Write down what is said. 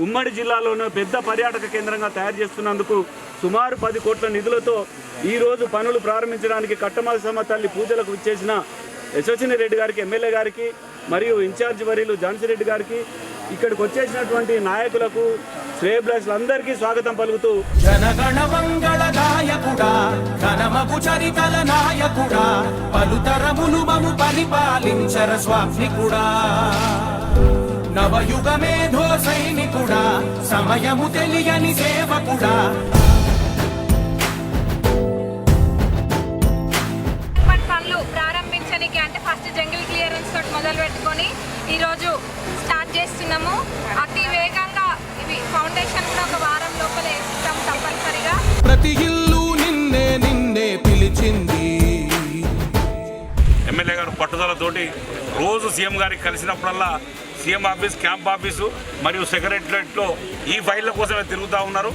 ఉమ్మడి జిల్లాలోనే పెద్ద పర్యాటక కేంద్రంగా తయారు చేస్తున్నందుకు సుమారు 10 కోట్ల నిధులతో ఈరోజు పనులు ప్రారంభించడానికి కట్టమసమ్మ తల్లి పూజలకు విచ్చేసిన యశస్విని రెడ్డి గారికి, ఎమ్మెల్యే గారికి మరియు ఇన్ఛార్జ్ వర్యులు ఝాన్సీ రెడ్డి గారికి, ఇక్కడికి వచ్చేసినటువంటి నాయకులకు, శ్రేయభిలాషులందరికీ స్వాగతం పలుకుతూ జనగణ మంగళ నాయకుడా, ఘనమగు చరితల నాయకుడా, పలుతరములు మము పరిపాలించర స్వామికుడా, నవయుగ మేధో సైనికుడా, సమయము తెలియని సేవకుడా. పనులు ప్రారంభించడానికి అంటే ఫస్ట్ జంగిల్ క్లియరెన్స్ తోటి మొదలు పెట్టుకొని ఈరోజు స్టార్ట్ చేస్తున్నాము. అతి వేగంగా ఇవి ఫౌండేషన్ కూడా ఒక వారం లోపల వేస్తాం తప్పనిసరిగా. ప్రతి ఇల్లు నిన్నే నిన్నే పిలిచింది. ఎమ్మెల్యే గారు పట్టుదలతోటి రోజు సీఎం గారికి కలిసినప్పుడల్లా సీఎం ఆఫీస్, క్యాంప్ ఆఫీసు మరియు సెక్రటరియట్లో ఈ ఫైళ్ళ కోసమే తిరుగుతూ ఉన్నారు.